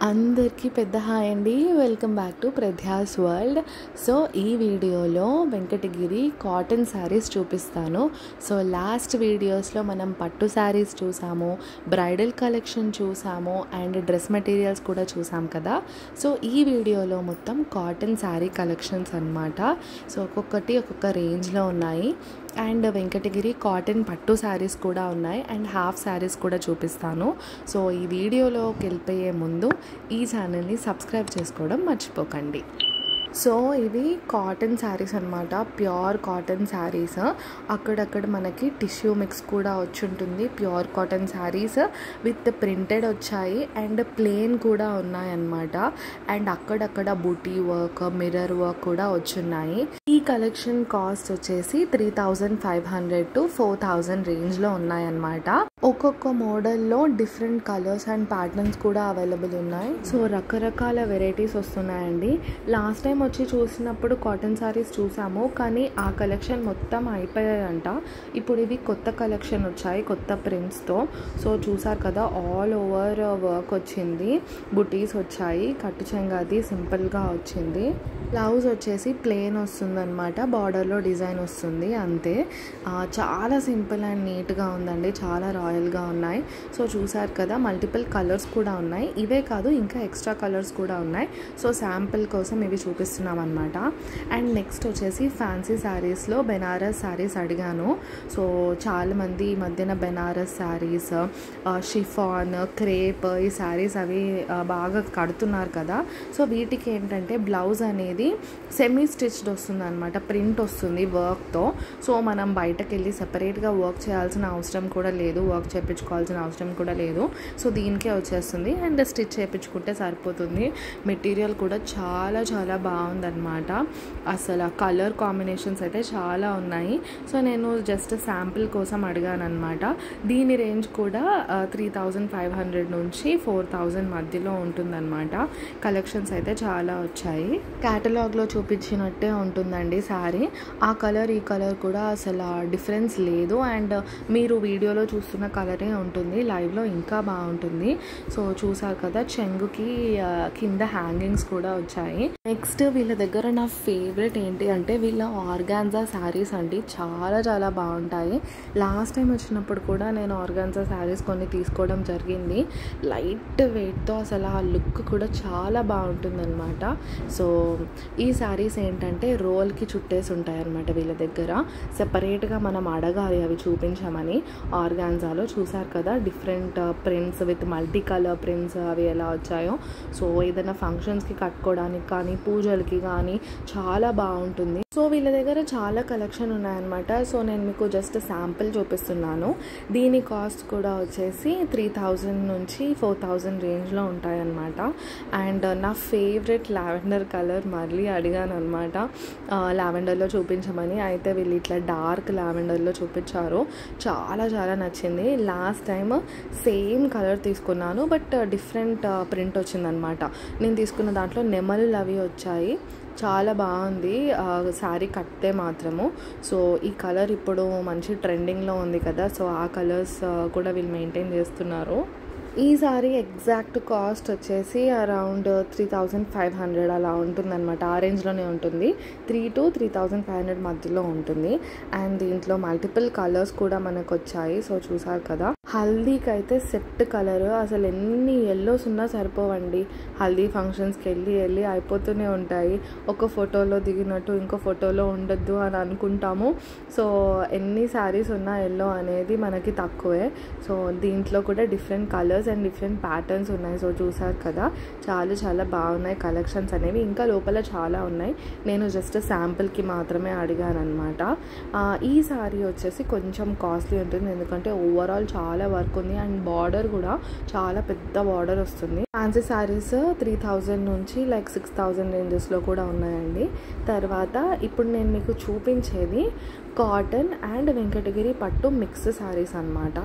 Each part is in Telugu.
అందరికీ పెద్ద హాయ్ అండి. Welcome back to Pradhyas world. So ఈ వీడియోలో వెంకటగిరి కాటన్ శారీస్ చూపిస్తాను. సో లాస్ట్ వీడియోస్లో మనం పట్టు శారీస్ చూసాము, బ్రైడల్ కలెక్షన్ చూసాము అండ్ డ్రెస్ మెటీరియల్స్ కూడా చూసాం కదా. సో ఈ వీడియోలో మొత్తం కాటన్ శారీ కలెక్షన్స్ అన్నమాట. సో ఒక్కొక్కటి ఒక్కొక్క రేంజ్లో ఉన్నాయి అండ్ వెంకటగిరి కాటన్ పట్టు శారీస్ కూడా ఉన్నాయి అండ్ హాఫ్ శారీస్ కూడా చూపిస్తాను. సో ఈ వీడియోలోకి వెళ్ళిపోయే ముందు ఈ ఛానల్ని సబ్స్క్రైబ్ చేసుకోవడం మర్చిపోకండి. సో ఇవి కాటన్ శారీస్ అనమాట, ప్యూర్ కాటన్ శారీస్. అక్కడక్కడ మనకి టిష్యూ మిక్స్ కూడా వచ్చి ఉంటుంది. Pure cotton saris with printed వచ్చాయి అండ్ ప్లెయిన్ కూడా ఉన్నాయన్నమాట. అండ్ అక్కడక్కడ బూటీ వర్క్, మిర్రర్ వర్క్ కూడా వచ్చున్నాయి. ఈ కలెక్షన్ కాస్ట్ వచ్చేసి 3500 to 4000 రేంజ్లో ఉన్నాయన్నమాట. ఒక్కొక్క మోడల్లో డిఫరెంట్ కలర్స్ అండ్ ప్యాటర్న్స్ కూడా అవైలబుల్ ఉన్నాయి. సో రకరకాల వెరైటీస్ వస్తున్నాయండి. లాస్ట్ టైం వచ్చి చూసినప్పుడు కాటన్ శారీస్ చూసాము, కానీ ఆ కలెక్షన్ మొత్తం అయిపోయాయంట. ఇప్పుడు ఇవి కొత్త కలెక్షన్ వచ్చాయి కొత్త ప్రింట్స్తో. సో చూసారు కదా, ఆల్ ఓవర్ వర్క్ వచ్చింది, బుటీస్ వచ్చాయి, కట్టు చెంగాది సింపుల్గా వచ్చింది. బ్లౌజ్ వచ్చేసి ప్లెయిన్ వస్తుందన్నమాట, బార్డర్లో డిజైన్ వస్తుంది అంతే. చాలా సింపుల్ అండ్ నీట్గా ఉందండి, చాలా రాయల్గా ఉన్నాయి. సో చూసారు కదా, మల్టిపుల్ కలర్స్ కూడా ఉన్నాయి. ఇవే కాదు ఇంకా ఎక్స్ట్రా కలర్స్ కూడా ఉన్నాయి. సో శాంపిల్ కోసం ఇవి చూపిస్తున్నాం అనమాట. అండ్ నెక్స్ట్ వచ్చేసి ఫ్యాన్సీ శారీస్లో బెనారస్ శారీస్ అడిగాను. సో చాలామంది ఈ మధ్యన బెనారస్ శారీస్, షిఫాన్, క్రేప్ ఈ శారీస్ అవి బాగా కడుతున్నారు కదా. సో వీటికి ఏంటంటే బ్లౌజ్ అనేది సెమీ స్టిచ్డ్ వస్తుంది అనమాట, ప్రింట్ వస్తుంది వర్క్తో. సో మనం బయటకు వెళ్ళి సెపరేట్గా వర్క్ చేయాల్సిన అవసరం కూడా లేదు, వర్క్ చేయించుకోవాల్సిన అవసరం కూడా లేదు. సో దీనికే వచ్చేస్తుంది అండ్ స్టిచ్ చేయించుకుంటే సరిపోతుంది. మెటీరియల్ కూడా చాలా చాలా బాగుందన్నమాట. అసలు కలర్ కాంబినేషన్స్ అయితే చాలా ఉన్నాయి. సో నేను జస్ట్ శాంపిల్ కోసం అడిగాను అనమాట. దీని రేంజ్ కూడా 3500 నుంచి 4000 మధ్యలో ఉంటుందన్నమాట. కలెక్షన్స్ అయితే చాలా వచ్చాయి. క్యాటలాగ్లో చూపించినట్టే ఉంటుందండి శారీ. ఆ కలర్ ఈ కలర్ కూడా అసలు డిఫరెన్స్ లేదు. అండ్ మీరు వీడియోలో చూస్తున్న కలరే ఉంటుంది, లైవ్లో ఇంకా బాగుంటుంది. సో చూసారు కదా, చెంగుకి కింద హ్యాంగింగ్స్ కూడా వచ్చాయి. నెక్స్ట్ వీళ్ళ దగ్గర నా ఫేవరెట్ ఏంటి అంటే వీళ్ళ ఆర్గాన్జా శారీస్ అండి. చాలా చాలా బాగుంటాయి. లాస్ట్ టైం వచ్చినప్పుడు కూడా నేను ఆర్గాన్జా శారీస్ కొన్ని తీసుకోవడం జరిగింది. లైట్ వెయిట్తో అసలు ఆ లుక్ కూడా చాలా బాగుంటుందన్నమాట. సో ఈ శారీస్ ఏంటంటే రోల్కి చుట్టేసి ఉంటాయి అన్నమాట వీళ్ళ దగ్గర. సెపరేట్గా మనం అడగాలి అవి చూపించామని. ఆర్గాన్జాలో చూసారు కదా, different prints with multi colour prints అవి ఎలా వచ్చాయో. సో ఏదైనా ఫంక్షన్స్కి కట్టుకోవడానికి కానీ పూజలకి కానీ చాలా బాగుంటుంది. సో వీళ్ళ దగ్గర చాలా కలెక్షన్ ఉన్నాయన్నమాట. సో నేను మీకు జస్ట్ శాంపిల్ చూపిస్తున్నాను. దీని కాస్ట్ కూడా వచ్చేసి 3000 నుంచి 4000 రేంజ్లో ఉంటాయన్నమాట. అండ్ నా ఫేవరెట్ లావెండర్ కలర్ మళ్ళీ అడిగాను అనమాట, లావెండర్లో చూపించమని. అయితే వీళ్ళు ఇట్లా డార్క్ లావెండర్లో చూపించారు, చాలా చాలా నచ్చింది. లాస్ట్ టైం సేమ్ కలర్ తీసుకున్నాను బట్ డిఫరెంట్ ప్రింట్ వచ్చిందనమాట. నేను తీసుకున్న దాంట్లో నెమలు అవి వచ్చాయి, చాలా బాగుంది శారీ కట్టే మాత్రము. సో ఈ కలర్ ఇప్పుడు మంచి ట్రెండింగ్లో ఉంది కదా. సో ఆ కలర్స్ కూడా వీళ్ళు మెయింటైన్ చేస్తున్నారు. ఈ సారీ ఎగ్జాక్ట్ కాస్ట్ వచ్చేసి అరౌండ్ 3500 అలా ఉంటుందన్నమాట. ఆ రేంజ్లోనే ఉంటుంది, 3 to 3500 మధ్యలో ఉంటుంది. అండ్ దీంట్లో మల్టిపుల్ కలర్స్ కూడా మనకు వచ్చాయి. సో చూసారు కదా, హల్దీకి అయితే సెట్ కలర్ అసలు ఎన్ని ఎల్లోస్ ఉన్నా సరిపోవండి. హల్దీ ఫంక్షన్స్కి వెళ్ళి అయిపోతూనే ఉంటాయి. ఒక ఫోటోలో దిగినట్టు ఇంకో ఫోటోలో ఉండొద్దు అని అనుకుంటాము. సో ఎన్ని శారీస్ ఉన్నా ఎల్లో అనేది మనకి తక్కువే. సో దీంట్లో కూడా different colours and different patterns ఉన్నాయి. సో చూసారు కదా, చాలా చాలా బాగున్నాయి కలెక్షన్స్ అనేవి. ఇంకా లోపల చాలా ఉన్నాయి, నేను జస్ట్ శాంపుల్కి మాత్రమే అడిగాను అనమాట. ఈ శారీ వచ్చేసి కొంచెం కాస్ట్లీ ఉంటుంది, ఎందుకంటే ఓవరాల్ చాలా వర్క్ ఉంది అండ్ బార్డర్ కూడా చాలా పెద్ద బార్డర్ వస్తుంది. ఫ్యాన్సీ శారీస్ 3000 నుంచి 6000 రేంజెస్లో కూడా ఉన్నాయండి. తర్వాత ఇప్పుడు నేను మీకు చూపించేది కాటన్ అండ్ వెంకటగిరి పట్టు మిక్స్ శారీస్ అనమాట.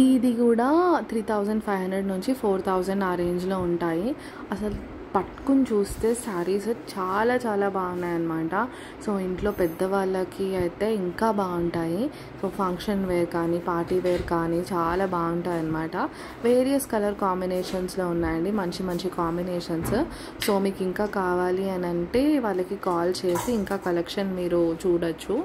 ఇది కూడా 3500 నుంచి 4000 ఆ రేంజ్లో ఉంటాయి. అసలు పట్టుకుని చూస్తే శారీస్ చాలా చాలా బాగున్నాయి అన్నమాట. సో ఇంట్లో పెద్దవాళ్ళకి అయితే ఇంకా బాగుంటాయి. సో ఫంక్షన్ వేర్ కానీ పార్టీ వేర్ కానీ చాలా బాగుంటాయి అన్నమాట. వేరియస్ కలర్ కాంబినేషన్స్లో ఉన్నాయండి, మంచి మంచి కాంబినేషన్స్. సో మీకు ఇంకా కావాలి అని అంటే వాళ్ళకి కాల్ చేసి ఇంకా కలెక్షన్ మీరు చూడొచ్చు.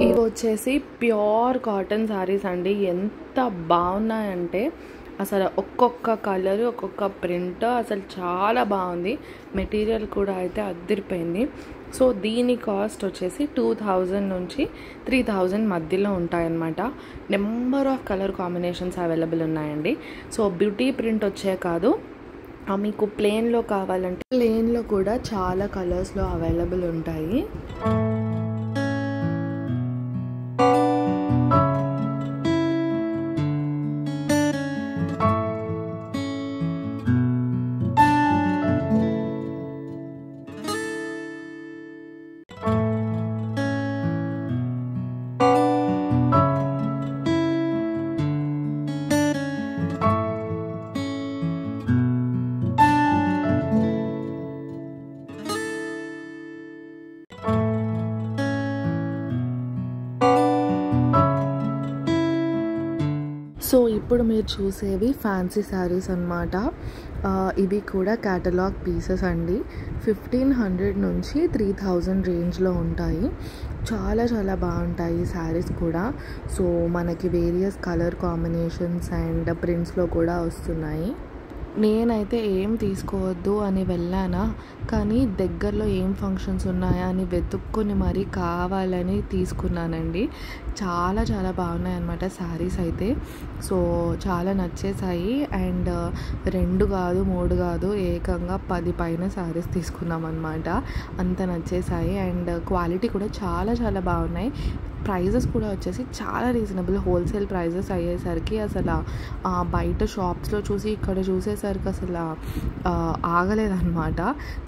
ఇవి వచ్చేసి ప్యూర్ కాటన్ శారీస్ అండి. ఎంత బాగున్నాయంటే అసలు ఒక్కొక్క కలర్ ఒక్కొక్క ప్రింట్ అసలు చాలా బాగుంది. మెటీరియల్ కూడా అయితే అదిరిపోయింది. సో దీని కాస్ట్ వచ్చేసి 2000 నుంచి 3000 మధ్యలో ఉంటాయన్నమాట. Number of colour combinations available ఉన్నాయండి. సో బ్యూటీ ప్రింట్ వచ్చే కాదు, మీకు ప్లెయిన్లో కావాలంటే ప్లెయిన్లో కూడా చాలా కలర్స్లో అవైలబుల్ ఉంటాయి. సో ఇప్పుడు మీరు చూసేవి ఫ్యాన్సీ శారీస్ అన్నమాట. ఇవి కూడా క్యాటలాగ్ పీసెస్ అండి. 1500 నుంచి 3000 రేంజ్లో ఉంటాయి. చాలా చాలా బాగుంటాయి శారీస్ కూడా. సో మనకి వేరియస్ కలర్ కాంబినేషన్స్ అండ్ ప్రింట్స్లో కూడా వస్తున్నాయి. నేనైతే ఏం తీసుకోవద్దు అని వెళ్ళానా, కానీ దగ్గరలో ఏం ఫంక్షన్స్ ఉన్నాయా అని వెతుక్కొని మరీ కావాలని తీసుకున్నానండి. చాలా చాలా బాగున్నాయి అన్నమాట శారీస్ అయితే. సో చాలా నచ్చేసాయి. అండ్ 2 కాదు 3 కాదు ఏకంగా 10 పైన శారీస్ తీసుకున్నాం అన్నమాట. అంత నచ్చేసాయి. అండ్ క్వాలిటీ కూడా చాలా చాలా బాగున్నాయి. ప్రైజెస్ కూడా వచ్చేసి చాలా రీజనబుల్. హోల్సేల్ ప్రైజెస్ అయ్యేసరికి అసలు బయట షాప్స్లో చూసి ఇక్కడ చూసేసరికి అసలు ఆగలేదన్నమాట.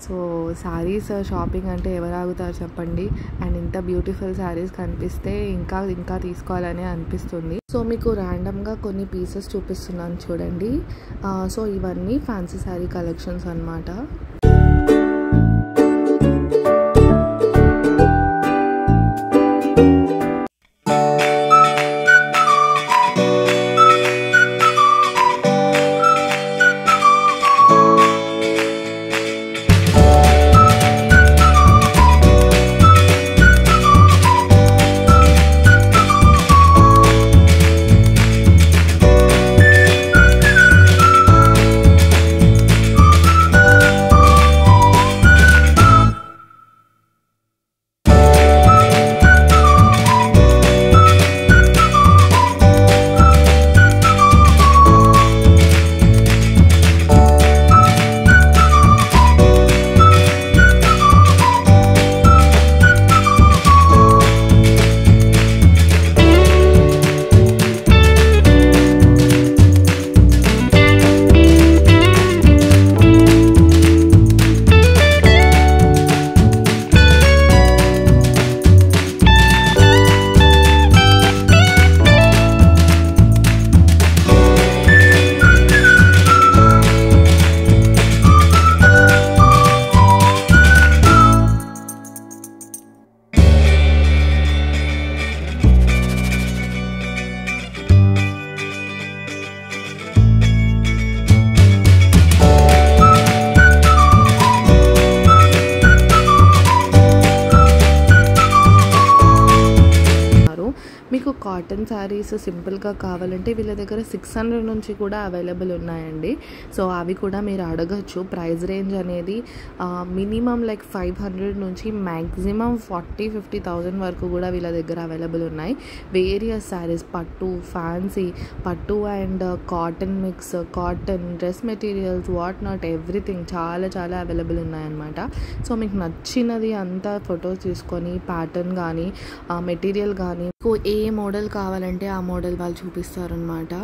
సో శారీస్ షాపింగ్ అంటే ఎవరు ఆగుతారు చెప్పండి. అండ్ ఇంత బ్యూటిఫుల్ శారీస్ కనిపిస్తే ఇంకా ఇంకా తీసుకోవాలని అనిపిస్తుంది. సో మీకు ర్యాండమ్గా కొన్ని పీసెస్ చూపిస్తున్నాను చూడండి. సో ఇవన్నీ ఫ్యాన్సీ శారీ కలెక్షన్స్ అన్నమాట. కాటన్ శారీస్ సింపుల్గా కావాలంటే వీళ్ళ దగ్గర 600 నుంచి కూడా అవైలబుల్ ఉన్నాయండి. సో అవి కూడా మీరు అడగచ్చు. ప్రైస్ రేంజ్ అనేది మినిమం లైక్ 500 నుంచి మ్యాక్సిమం 40-50,000 వరకు కూడా వీళ్ళ దగ్గర అవైలబుల్ ఉన్నాయి. వేరియస్ శారీస్, పట్టు, ఫ్యాన్సీ, పట్టు and cotton mix, cotton dress materials, what not everything చాలా చాలా అవైలబుల్ ఉన్నాయన్నమాట. సో మీకు నచ్చినది అంతా ఫొటోస్ తీసుకొని ప్యాటర్న్ కానీ మెటీరియల్ కానీ ఏ మోడల్ కావాలంటే ఆ మోడల్ వాళ్ళు చూపిస్తారనమాట.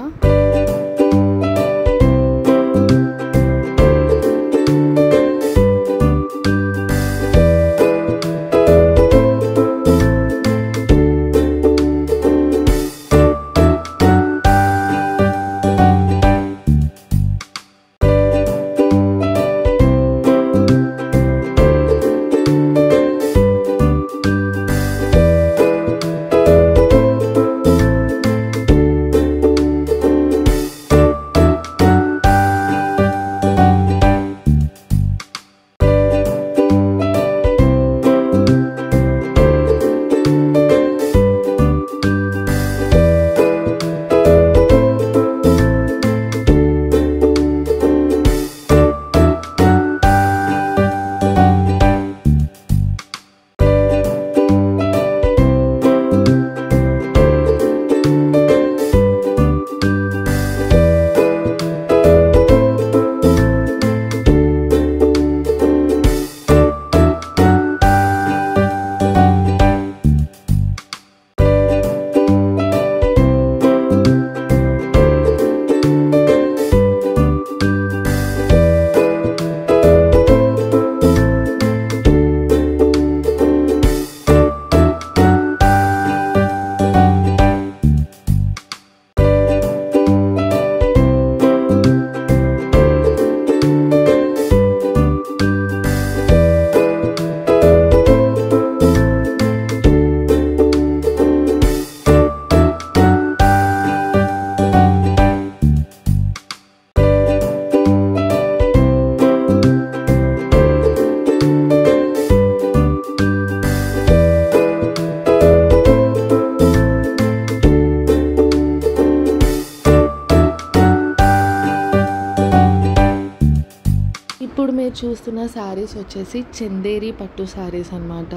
ఇప్పుడు మీరు చూస్తున్న శారీస్ వచ్చేసి చందేరి పట్టు శారీస్ అనమాట.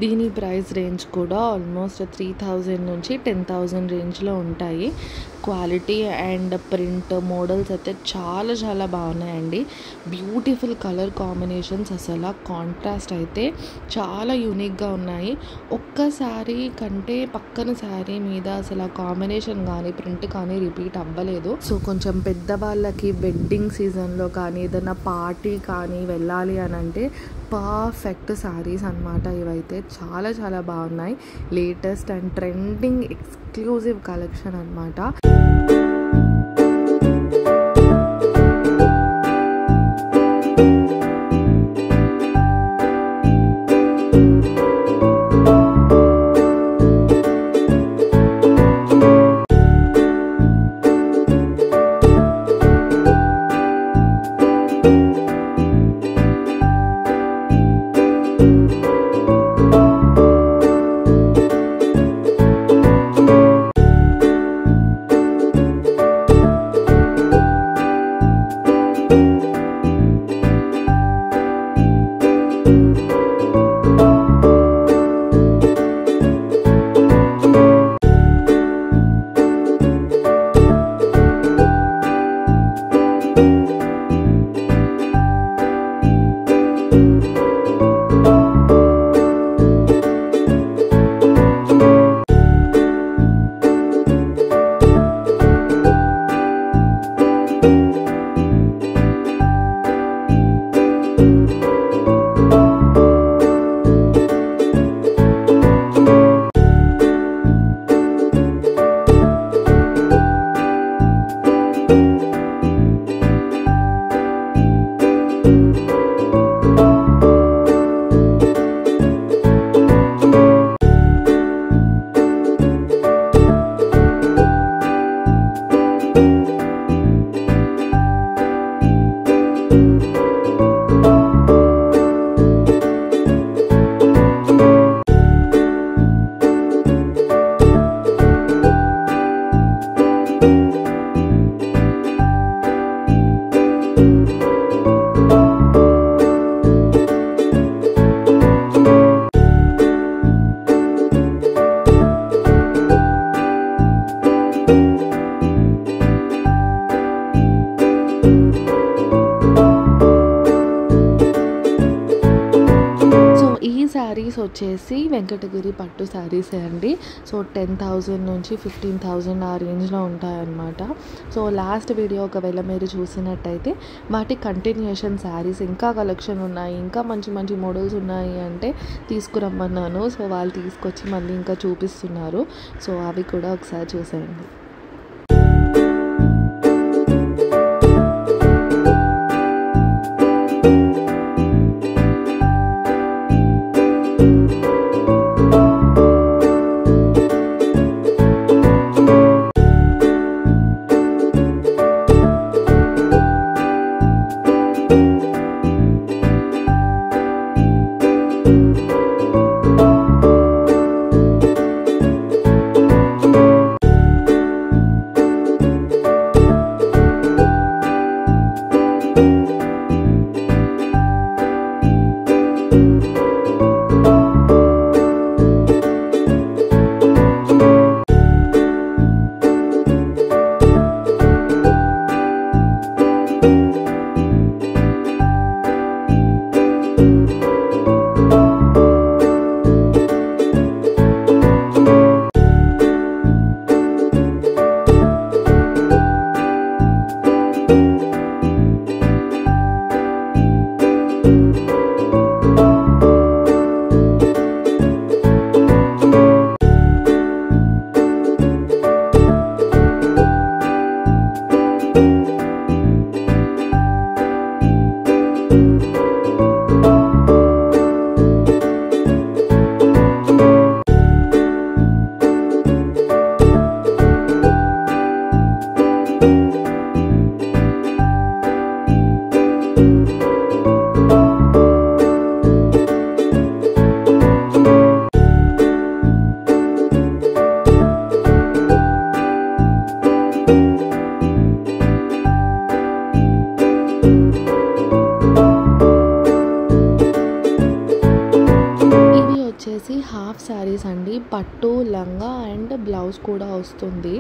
దీని ప్రైస్ రేంజ్ కూడా ఆల్మోస్ట్ 3,000 నుంచి 10,000 రేంజ్లో ఉంటాయి. క్వాలిటీ అండ్ ప్రింట్ మోడల్స్ అయితే చాలా చాలా బాగున్నాయండి. బ్యూటిఫుల్ కలర్ కాంబినేషన్స్, అసలు కాంట్రాస్ట్ అయితే చాలా యూనిక్గా ఉన్నాయి. ఒక్క శారీ కంటే పక్కన శారీ మీద అసలు ఆ కాంబినేషన్ కానీ ప్రింట్ కానీ రిపీట్ అవ్వలేదు. సో కొంచెం పెద్దవాళ్ళకి వెడ్డింగ్ సీజన్లో కానీ ఏదైనా పార్టీ కానీ వెళ్ళాలి అని అంటే పర్ఫెక్ట్ శారీస్ అన్నమాట. ఇవైతే చాలా చాలా బాగున్నాయి. Latest and trending exclusive collection అన్నమాట. వచ్చేసి వెంకటగిరి పట్టు శారీసే అండి. సో 10,000 నుంచి 15,000 ఆ రేంజ్లో ఉంటాయన్నమాట. సో లాస్ట్ వీడియో ఒకవేళ మీరు చూసినట్టయితే వాటి కంటిన్యూషన్ శారీస్ ఇంకా కలెక్షన్ ఉన్నాయి, ఇంకా మంచి మంచి మోడల్స్ ఉన్నాయి అంటే తీసుకురమ్మన్నాను. సో వాళ్ళు తీసుకొచ్చి మళ్ళీ ఇంకా చూపిస్తున్నారు. సో అవి కూడా ఒకసారి చూసేయండి. హాఫ్ శారీస్ అండి. పట్టు లంగా అండ్ బ్లౌజ్ కూడా వస్తుంది.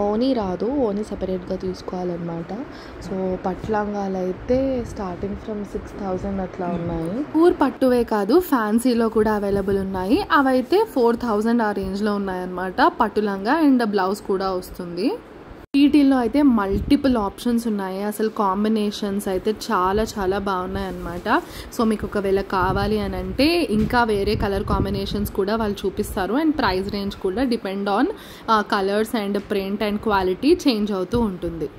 ఓనీ రాదు, ఓనీ సెపరేట్గా తీసుకోవాలన్నమాట. సో పట్టు లంగాలు అయితే స్టార్టింగ్ ఫ్రమ్ 6,000 అట్లా ఉన్నాయి. పూర్ పట్టువే కాదు, ఫ్యాన్సీలో కూడా అవైలబుల్ ఉన్నాయి. అవైతే 4,000 ఆ రేంజ్లో ఉన్నాయన్నమాట. పట్టు లంగా అండ్ బ్లౌజ్ కూడా వస్తుంది. వీటిల్లో అయితే మల్టిపుల్ ఆప్షన్స్ ఉన్నాయి. అసలు కాంబినేషన్స్ అయితే చాలా చాలా బాగున్నాయి అన్నమాట. సో మీకు ఒకవేళ కావాలి అని అంటే ఇంకా వేరే కలర్ కాంబినేషన్స్ కూడా వాళ్ళు చూపిస్తారు. అండ్ ప్రైస్ రేంజ్ కూడా depend on colours and print and quality change అవుతూ ఉంటుంది.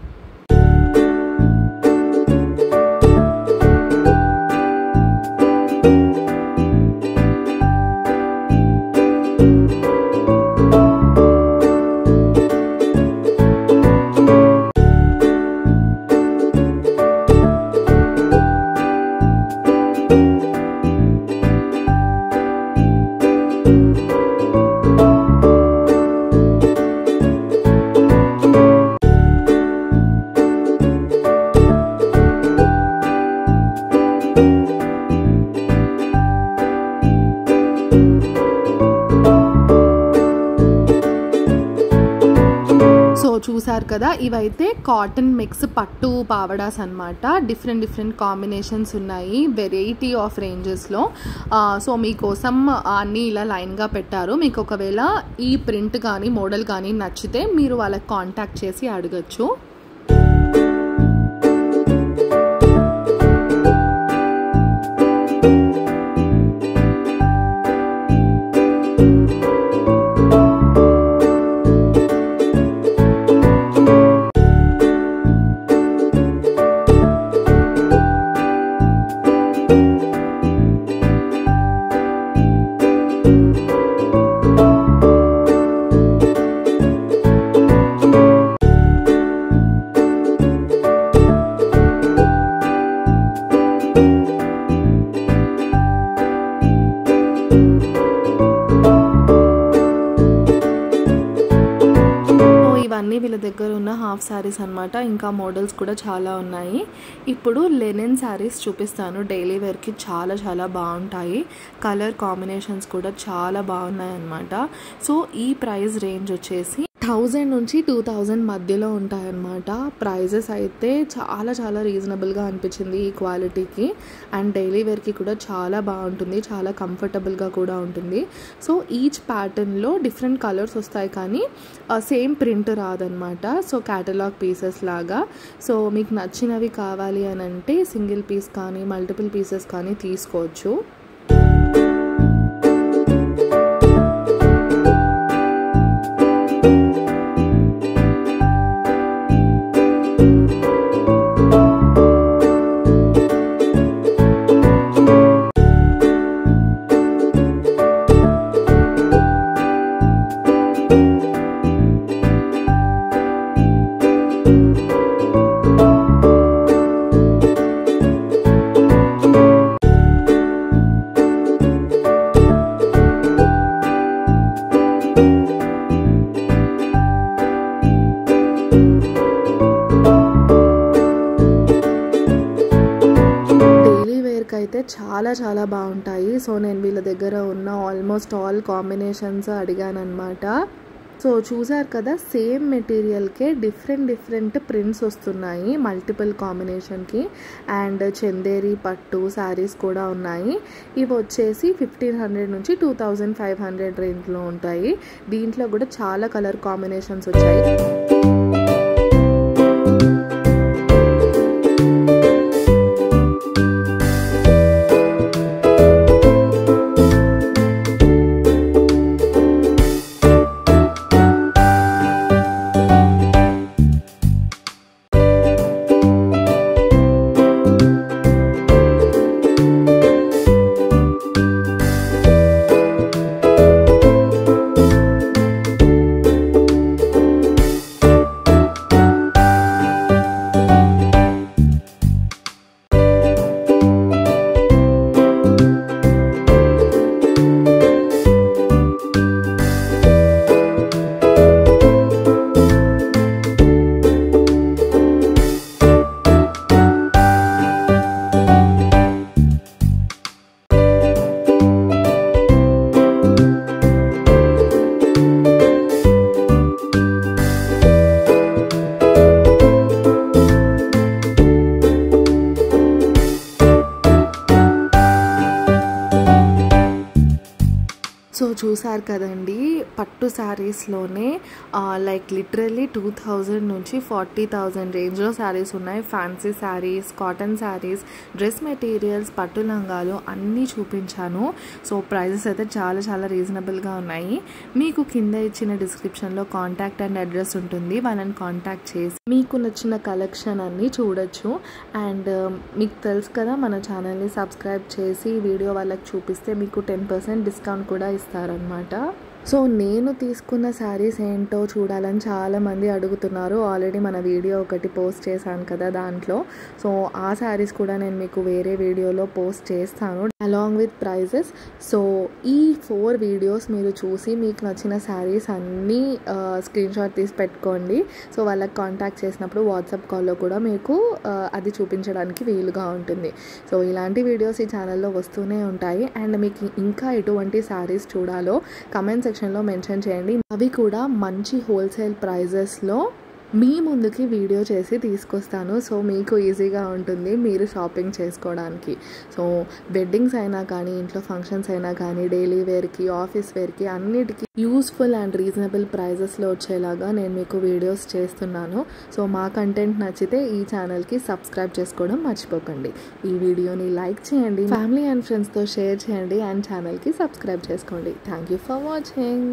చూసారు కదా, ఇవైతే కాటన్ మిక్స్ పట్టు పావడాస్ అన్నమాట. డిఫరెంట్ కాంబినేషన్స్ ఉన్నాయి, వెరైటీ ఆఫ్ రేంజెస్లో. సో మీకోసం అన్నీ ఇలా లైన్గా పెట్టారు. మీకు ఒకవేళ ఈ ప్రింట్ కానీ మోడల్ కానీ నచ్చితే మీరు వాళ్ళకి కాంటాక్ట్ చేసి అడగచ్చు. వీళ్ళ దగ్గర ఉన్న హాఫ్ శారీస్ అన్నమాట. ఇంకా మోడల్స్ కూడా చాలా ఉన్నాయి. ఇప్పుడు లెనిన్ శారీస్ చూపిస్తాను. డైలీ వేర్కి చాలా చాలా బాగుంటాయి. కలర్ కాంబినేషన్స్ కూడా చాలా బాగున్నాయి అన్నమాట. సో ఈ ప్రైస్ రేంజ్ వచ్చేసి 1000 నుంచి 2000 మధ్యలో ఉంటాయన్నమాట. ప్రైజెస్ అయితే చాలా చాలా రీజనబుల్గా అనిపించింది ఈ క్వాలిటీకి. అండ్ డైలీ వేర్కి కూడా చాలా బాగుంటుంది, చాలా కంఫర్టబుల్గా కూడా ఉంటుంది. సో ఈచ్ ప్యాటర్న్లో డిఫరెంట్ కలర్స్ వస్తాయి కానీ సేమ్ ప్రింట్ రాదనమాట. సో క్యాటలాగ్ పీసెస్ లాగా. సో మీకు నచ్చినవి కావాలి అని అంటే సింగిల్ పీస్ కానీ మల్టిపుల్ పీసెస్ కానీ తీసుకోవచ్చు. అయితే చాలా చాలా బాగుంటాయి. సో నేను వీళ్ళ దగ్గర ఉన్న ఆల్మోస్ట్ ఆల్ కాంబినేషన్స్ అడిగాను అనమాట. సో చూసారు కదా, సేమ్ మెటీరియల్కే డిఫరెంట్ ప్రింట్స్ వస్తున్నాయి మల్టిపుల్ కాంబినేషన్కి. అండ్ చందేరి పట్టు శారీస్ కూడా ఉన్నాయి. ఇవి వచ్చేసి 1500 నుంచి 2500 రేంజ్లో ఉంటాయి. దీంట్లో కూడా చాలా కలర్ కాంబినేషన్స్ వచ్చాయి. సో చూసారు కదండి, పట్టు శారీస్లోనే లైక్ లిటరల్లీ 2000 నుంచి 40,000 రేంజ్లో శారీస్ ఉన్నాయి. Fancy saris, cotton saris, dress materials, పట్టు లంగాలు అన్నీ చూపించాను. సో ప్రైజెస్ అయితే చాలా చాలా రీజనబుల్గా ఉన్నాయి. మీకు కింద ఇచ్చిన డిస్క్రిప్షన్లో కాంటాక్ట్ అండ్ అడ్రస్ ఉంటుంది. వాళ్ళని కాంటాక్ట్ చేసి మీకు నచ్చిన కలెక్షన్ అన్నీ చూడొచ్చు. అండ్ మీకు తెలుసు కదా, మన ఛానల్ని సబ్స్క్రైబ్ చేసి వీడియో వాళ్ళకి చూపిస్తే మీకు 10% డిస్కౌంట్ కూడా ఇస్తారనమాట. సో నేను తీసుకున్న శారీస్ ఏంటో చూడాలని చాలామంది అడుగుతున్నారు. ఆల్రెడీ మన వీడియో ఒకటి పోస్ట్ చేశాను కదా దాంట్లో. సో ఆ శారీస్ కూడా నేను మీకు వేరే వీడియోలో పోస్ట్ చేస్తాను అలాంగ్ విత్ ప్రైజెస్. సో ఈ 4 వీడియోస్ మీరు చూసి మీకు నచ్చిన శారీస్ అన్నీ స్క్రీన్ షాట్ తీసి పెట్టుకోండి. సో వాళ్ళకి కాంటాక్ట్ చేసినప్పుడు వాట్సాప్ కాల్లో కూడా మీకు అది చూపించడానికి వీలుగా ఉంటుంది. సో ఇలాంటి వీడియోస్ ఈ ఛానల్లో వస్తూనే ఉంటాయి. అండ్ మీకు ఇంకా ఎటువంటి శారీస్ చూడాలో కమెంట్ సెక్షన్లో మెన్షన్ చేయండి. అవి కూడా మంచి హోల్సేల్ ప్రైజెస్లో మీ ముందుకి వీడియో చేసి తీసుకొస్తాను. సో మీకు ఈజీగా ఉంటుంది మీరు షాపింగ్ చేసుకోవడానికి. సో వెడ్డింగ్స్ అయినా కానీ, ఇంట్లో ఫంక్షన్స్ అయినా కానీ, డైలీ వేర్కి, ఆఫీస్ వేర్కి అన్నిటికీ యూస్ఫుల్ అండ్ రీజనబుల్ ప్రైజెస్లో వచ్చేలాగా నేను మీకు వీడియోస్ చేస్తున్నాను. సో మా కంటెంట్ నచ్చితే ఈ ఛానల్కి సబ్స్క్రైబ్ చేసుకోవడం మర్చిపోకండి. ఈ వీడియోని లైక్ చేయండి, ఫ్యామిలీ అండ్ ఫ్రెండ్స్తో షేర్ చేయండి, అండ్ ఛానల్కి సబ్స్క్రైబ్ చేసుకోండి. Thank you for watching.